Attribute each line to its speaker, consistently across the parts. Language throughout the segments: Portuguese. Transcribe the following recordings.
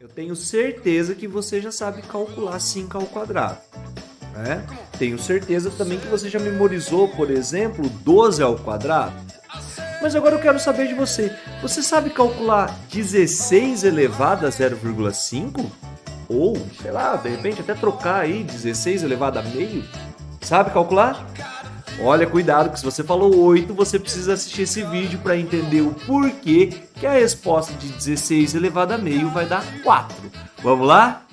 Speaker 1: Eu tenho certeza que você já sabe calcular 5 ao quadrado, né? Tenho certeza também que você já memorizou, por exemplo, 12 ao quadrado. Mas agora eu quero saber de você. Você sabe calcular 16 elevado a 0,5? Ou, sei lá, de repente até trocar aí 16 elevado a meio? Sabe calcular? Olha, cuidado que se você falou 8, você precisa assistir esse vídeo para entender o porquê que a resposta de 16 elevado a meio vai dar 4. Vamos lá?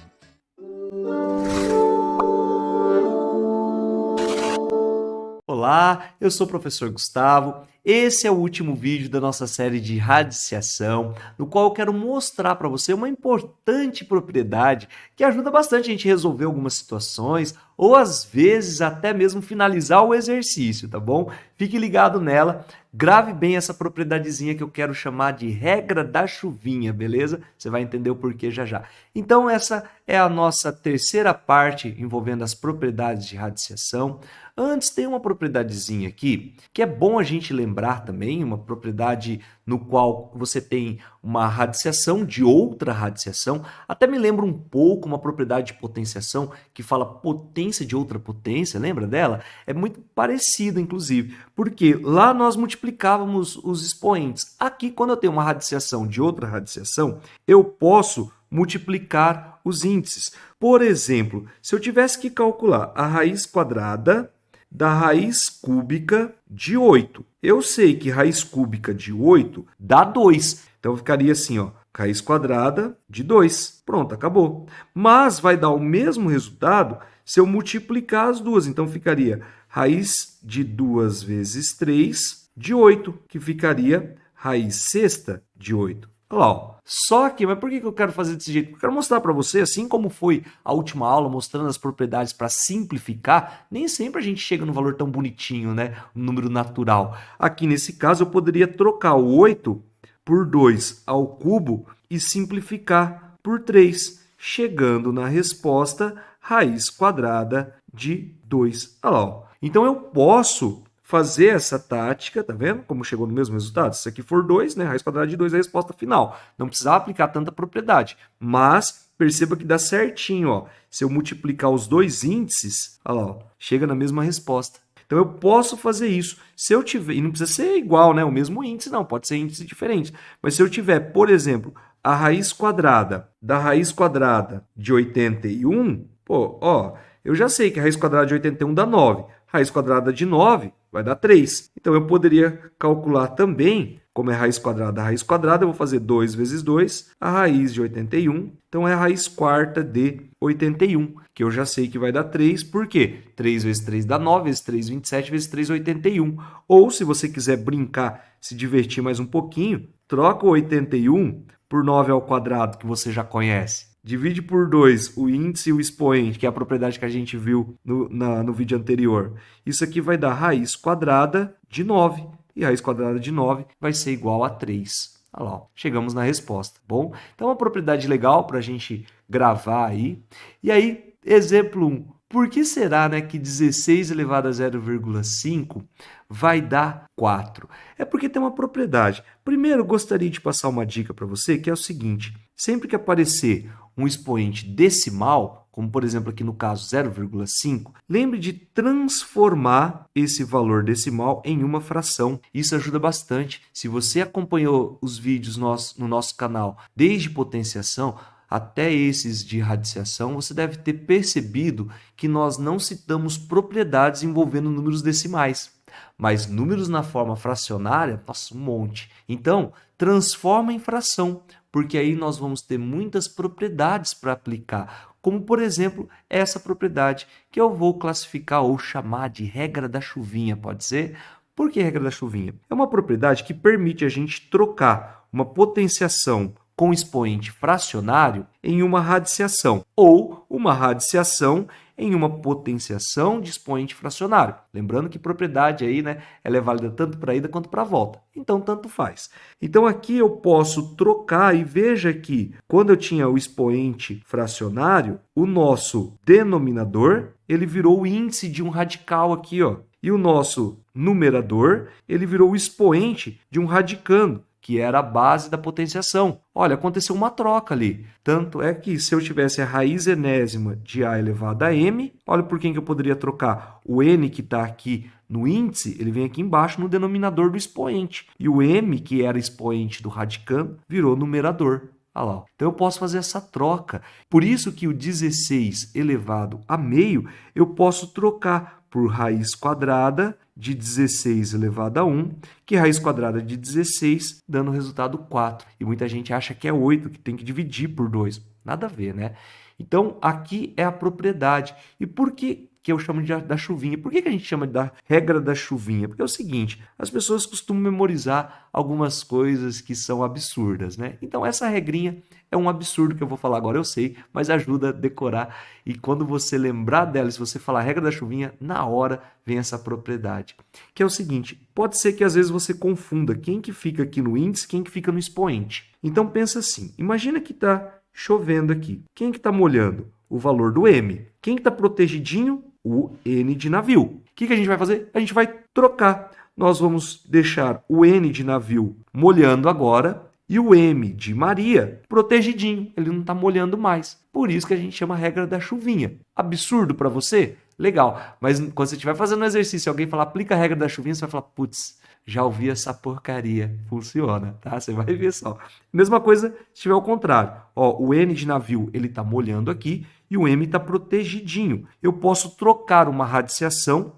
Speaker 1: Olá, eu sou o professor Gustavo. Esse é o último vídeo da nossa série de radiciação, no qual eu quero mostrar para você uma importante propriedade que ajuda bastante a gente a resolver algumas situações ou às vezes até mesmo finalizar o exercício, tá bom? Fique ligado nela, grave bem essa propriedadezinha que eu quero chamar de regra da chuvinha, beleza? Você vai entender o porquê já já. Então essa é a nossa terceira parte envolvendo as propriedades de radiciação. Antes tem uma propriedadezinha aqui que é bom a gente lembrar também, uma propriedade no qual você tem uma radiciação de outra radiciação. Até me lembra um pouco uma propriedade de potenciação que fala potência de outra potência, lembra dela? É muito parecido, inclusive, porque lá nós multiplicávamos os expoentes. Aqui, quando eu tenho uma radiciação de outra radiciação, eu posso multiplicar os índices. Por exemplo, se eu tivesse que calcular a raiz quadrada da raiz cúbica de 8. Eu sei que raiz cúbica de 8 dá 2. Então, ficaria assim, ó, raiz quadrada de 2. Pronto, acabou. Mas vai dar o mesmo resultado se eu multiplicar as duas. Então, ficaria raiz de 2 vezes 3 de 8, que ficaria raiz sexta de 8. Olha lá, ó. Só que, mas por que eu quero fazer desse jeito? Porque eu quero mostrar para você, assim como foi a última aula, mostrando as propriedades para simplificar, nem sempre a gente chega no valor tão bonitinho, né? Um número natural. Aqui, nesse caso, eu poderia trocar o 8 por 2 ao cubo e simplificar por 3, chegando na resposta raiz quadrada de 2. Olha lá, ó. Então, eu posso fazer essa tática, tá vendo? Como chegou no mesmo resultado? Se aqui for 2, né? Raiz quadrada de 2 é a resposta final. Não precisava aplicar tanta propriedade. Mas perceba que dá certinho, ó. Se eu multiplicar os dois índices, olha lá, ó, chega na mesma resposta. Então eu posso fazer isso. Se eu tiver, e não precisa ser igual, né? O mesmo índice, não, pode ser índice diferente. Mas se eu tiver, por exemplo, a raiz quadrada da raiz quadrada de 81, pô, ó, eu já sei que a raiz quadrada de 81 dá 9. Raiz quadrada de 9 vai dar 3. Então, eu poderia calcular também, como é raiz quadrada da raiz quadrada, eu vou fazer 2 vezes 2, a raiz de 81. Então, é a raiz quarta de 81, que eu já sei que vai dar 3. Por quê? 3 vezes 3 dá 9, vezes 3, 27, vezes 3, 81. Ou, se você quiser brincar, se divertir mais um pouquinho, troca o 81 por 9 ao quadrado, que você já conhece. Divide por 2 o índice e o expoente, que é a propriedade que a gente viu no vídeo anterior. Isso aqui vai dar raiz quadrada de 9. E raiz quadrada de 9 vai ser igual a 3. Olha lá, ó. Chegamos na resposta, bom? Então, uma propriedade legal para a gente gravar aí. E aí, exemplo 1. Por que será, né, que 16 elevado a 0,5 vai dar 4? É porque tem uma propriedade. Primeiro, gostaria de passar uma dica para você, que é o seguinte. Sempre que aparecer um expoente decimal, como por exemplo aqui no caso 0,5, lembre de transformar esse valor decimal em uma fração. Isso ajuda bastante. Se você acompanhou os vídeos no nosso canal desde potenciação até esses de radiciação, você deve ter percebido que nós não citamos propriedades envolvendo números decimais. Mas números na forma fracionária, nossa, um monte. Então, transforma em fração, porque aí nós vamos ter muitas propriedades para aplicar, como, por exemplo, essa propriedade que eu vou classificar ou chamar de regra da chuvinha, pode ser? Por que regra da chuvinha? É uma propriedade que permite a gente trocar uma potenciação com expoente fracionário em uma radiciação, ou uma radiciação em uma potenciação de expoente fracionário. Lembrando que propriedade aí, né, ela é válida tanto para a ida quanto para a volta. Então, tanto faz. Então, aqui eu posso trocar e veja que quando eu tinha o expoente fracionário, o nosso denominador, ele virou o índice de um radical aqui, ó. E o nosso numerador, ele virou o expoente de um radicando. que era a base da potenciação. Olha, aconteceu uma troca ali. Tanto é que se eu tivesse a raiz enésima de A elevado a m, olha por quem que eu poderia trocar. O n que está aqui no índice, ele vem aqui embaixo no denominador do expoente. E o m, que era expoente do radicando, virou numerador. Olha lá. Então eu posso fazer essa troca. Por isso que o 16 elevado a meio, eu posso trocar por raiz quadrada de 16 elevado a 1, que é raiz quadrada de 16, dando o resultado 4. E muita gente acha que é 8, que tem que dividir por 2. Nada a ver, né? Então, aqui é a propriedade. E por que eu chamo da chuvinha? Por que a gente chama da regra da chuvinha? Porque é o seguinte, as pessoas costumam memorizar algumas coisas que são absurdas, né? Então, essa regrinha é um absurdo que eu vou falar agora, eu sei, mas ajuda a decorar. E quando você lembrar dela, se você falar a regra da chuvinha, na hora vem essa propriedade. Que é o seguinte, pode ser que às vezes você confunda quem que fica aqui no índice, quem que fica no expoente. Então, pensa assim, imagina que está chovendo aqui. Quem que está molhando? O valor do M. Quem que está protegidinho? O N de navio. O que a gente vai fazer? A gente vai trocar. Nós vamos deixar o N de navio molhando agora e o M de Maria protegidinho. Ele não está molhando mais. Por isso que a gente chama a regra da chuvinha. Absurdo para você? Legal. Mas quando você estiver fazendo um exercício e alguém falar aplica a regra da chuvinha, você vai falar, putz, já ouvi essa porcaria. Funciona, tá? Você vai ver só. Mesma coisa se tiver ao contrário. Ó, o N de navio, ele está molhando aqui e o M está protegidinho. Eu posso trocar uma radiciação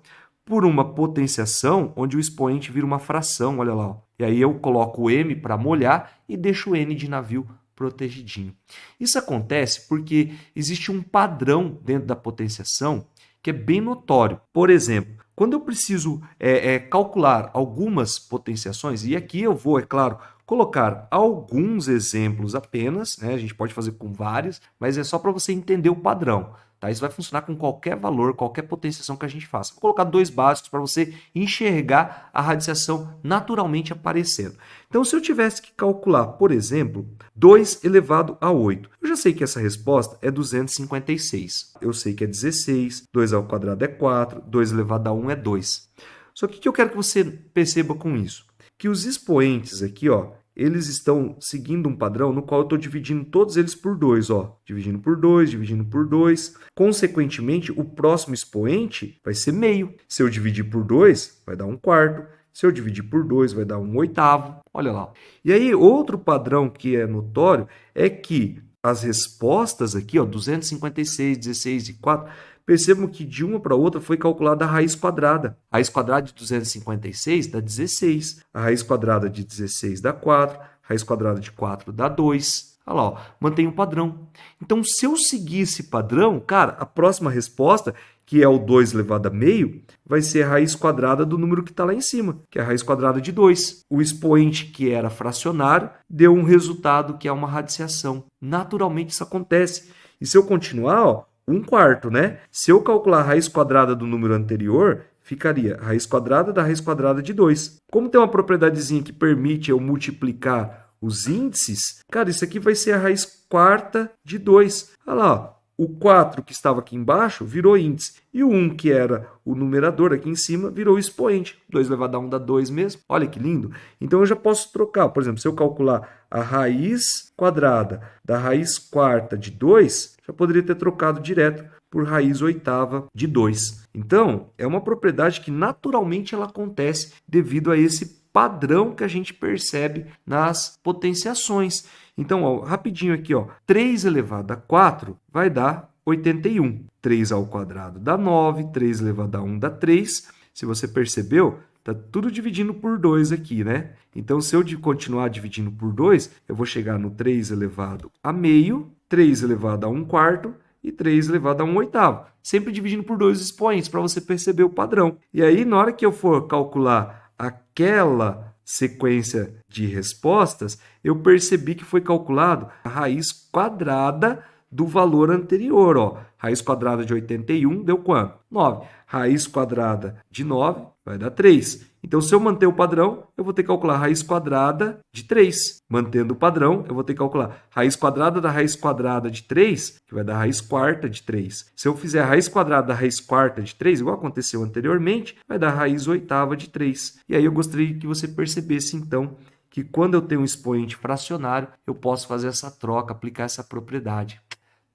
Speaker 1: por uma potenciação onde o expoente vira uma fração, olha lá. Ó. E aí eu coloco o M para molhar e deixo o N de navio protegidinho. Isso acontece porque existe um padrão dentro da potenciação que é bem notório. Por exemplo, quando eu preciso calcular algumas potenciações, e aqui eu vou, é claro, colocar alguns exemplos apenas, né? A gente pode fazer com vários, mas é só para você entender o padrão. Tá? Isso vai funcionar com qualquer valor, qualquer potenciação que a gente faça. Vou colocar dois básicos para você enxergar a radiciação naturalmente aparecendo. Então, se eu tivesse que calcular, por exemplo, 2 elevado a 8, eu já sei que essa resposta é 256. Eu sei que é 16, 2 ao quadrado é 4, 2 elevado a 1 é 2. Só que o que eu quero que você perceba com isso? Que os expoentes aqui, ó, eles estão seguindo um padrão no qual eu estou dividindo todos eles por 2, ó. Dividindo por 2, dividindo por 2. Consequentemente, o próximo expoente vai ser meio. Se eu dividir por 2, vai dar 1/4. Se eu dividir por 2, vai dar 1/8. Olha lá. E aí, outro padrão que é notório é que as respostas aqui, ó, 256, 16 e 4... Percebam que de uma para outra foi calculada a raiz quadrada. A raiz quadrada de 256 dá 16. A raiz quadrada de 16 dá 4. A raiz quadrada de 4 dá 2. Olha lá, ó, mantém o padrão. Então, se eu seguir esse padrão, cara, a próxima resposta, que é o 2 elevado a meio, vai ser a raiz quadrada do número que está lá em cima, que é a raiz quadrada de 2. O expoente, que era fracionário, deu um resultado que é uma radiciação. Naturalmente, isso acontece. E se eu continuar, ó, 1/4, né? Se eu calcular a raiz quadrada do número anterior, ficaria a raiz quadrada da raiz quadrada de 2. Como tem uma propriedadezinha que permite eu multiplicar os índices, cara, isso aqui vai ser a raiz quarta de 2. Olha lá, ó. O 4 que estava aqui embaixo virou índice. E o 1, que era o numerador aqui em cima, virou expoente. 2 elevado a 1 dá 2 mesmo. Olha que lindo. Então, eu já posso trocar. Por exemplo, se eu calcular a raiz quadrada da raiz quarta de 2, já poderia ter trocado direto por raiz oitava de 2. Então, é uma propriedade que naturalmente ela acontece devido a esse padrão que a gente percebe nas potenciações. Então, ó, rapidinho aqui, ó, 3 elevado a 4 vai dar 81. 3 ao quadrado dá 9, 3 elevado a 1 dá 3. Se você percebeu, está tudo dividindo por 2 aqui, né? Então, se eu continuar dividindo por 2, eu vou chegar no 3 elevado a meio, 3 elevado a 1/4 e 3 elevado a 1/8. Sempre dividindo por 2 expoentes, para você perceber o padrão. E aí, na hora que eu for calcular aquela sequência de respostas, eu percebi que foi calculado a raiz quadrada do valor anterior. Ó. Raiz quadrada de 81 deu quanto? 9. Raiz quadrada de 9 vai dar 3. Então, se eu manter o padrão, eu vou ter que calcular a raiz quadrada de 3. Mantendo o padrão, eu vou ter que calcular a raiz quadrada da raiz quadrada de 3, que vai dar a raiz quarta de 3. Se eu fizer a raiz quadrada da raiz quarta de 3, igual aconteceu anteriormente, vai dar a raiz oitava de 3. E aí eu gostaria que você percebesse, então, que quando eu tenho um expoente fracionário, eu posso fazer essa troca, aplicar essa propriedade.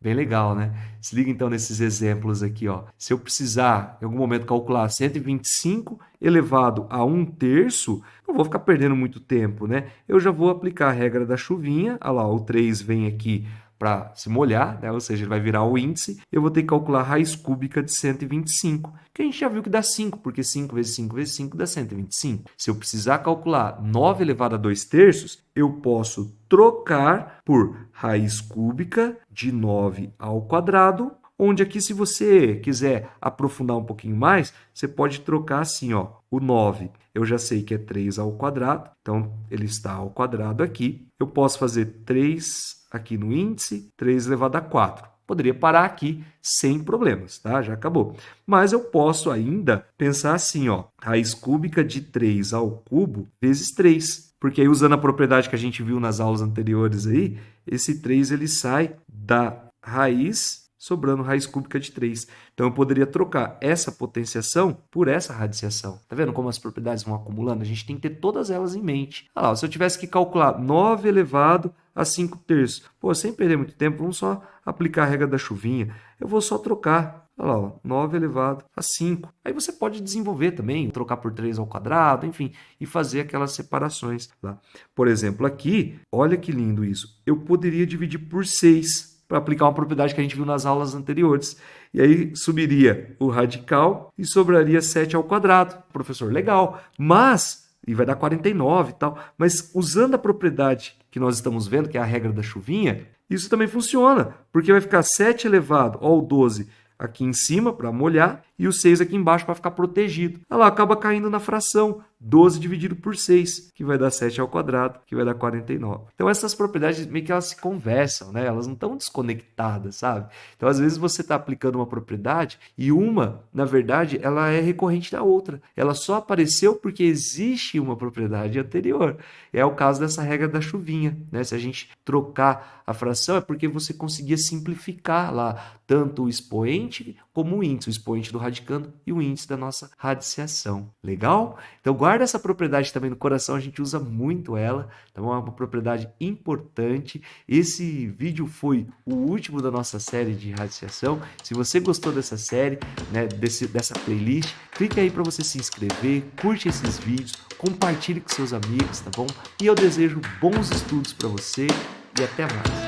Speaker 1: Bem legal, né? Se liga então nesses exemplos aqui, ó. Se eu precisar, em algum momento, calcular 125 elevado a 1/3, não vou ficar perdendo muito tempo, né? Eu já vou aplicar a regra da chuvinha. Olha lá, o 3 vem aqui para se molhar, né? Ou seja, ele vai virar o índice. Eu vou ter que calcular a raiz cúbica de 125, que a gente já viu que dá 5, porque 5 vezes 5 vezes 5 dá 125. Se eu precisar calcular 9 elevado a 2/3, eu posso trocar por raiz cúbica de 9 ao quadrado, onde aqui, se você quiser aprofundar um pouquinho mais, você pode trocar assim, ó, o 9. Eu já sei que é 3 ao quadrado, então ele está ao quadrado aqui. Eu posso fazer 3 aqui no índice, 3 elevado a 4. Poderia parar aqui sem problemas, tá? Já acabou. Mas eu posso ainda pensar assim, ó, raiz cúbica de 3 ao cubo vezes 3. Porque aí, usando a propriedade que a gente viu nas aulas anteriores aí, esse 3 ele sai da raiz, sobrando raiz cúbica de 3. Então, eu poderia trocar essa potenciação por essa radiciação. Tá vendo como as propriedades vão acumulando? A gente tem que ter todas elas em mente. Olha lá, se eu tivesse que calcular 9 elevado a 5/3, pô, sem perder muito tempo, vamos só aplicar a regra da chuvinha. Eu vou só trocar. Olha lá, ó, 9 elevado a 5. Aí você pode desenvolver também, trocar por 3 ao quadrado, enfim, e fazer aquelas separações lá. Por exemplo, aqui, olha que lindo isso. Eu poderia dividir por 6 para aplicar uma propriedade que a gente viu nas aulas anteriores. E aí subiria o radical e sobraria 7 ao quadrado. Professor, legal. Mas, e vai dar 49 e tal, mas usando a propriedade que nós estamos vendo, que é a regra da chuvinha, isso também funciona, porque vai ficar 7 elevado ao 12 aqui em cima para molhar e o 6 aqui embaixo para ficar protegido. Ela acaba caindo na fração 12 dividido por 6, que vai dar 7 ao quadrado, que vai dar 49. Então essas propriedades meio que elas se conversam, né? Elas não estão desconectadas, sabe? Então às vezes você está aplicando uma propriedade e uma, na verdade, ela é recorrente da outra. Ela só apareceu porque existe uma propriedade anterior. É o caso dessa regra da chuvinha, né? Se a gente trocar a fração é porque você conseguia simplificar lá tanto o expoente como o índice, o expoente do radicando e o índice da nossa radiciação. Legal? Então guarda essa propriedade também no coração, a gente usa muito ela, então é uma propriedade importante. Esse vídeo foi o último da nossa série de radiciação. Se você gostou dessa série, né, dessa playlist, clica aí para você se inscrever, curte esses vídeos, compartilhe com seus amigos, tá bom? E eu desejo bons estudos para você e até mais.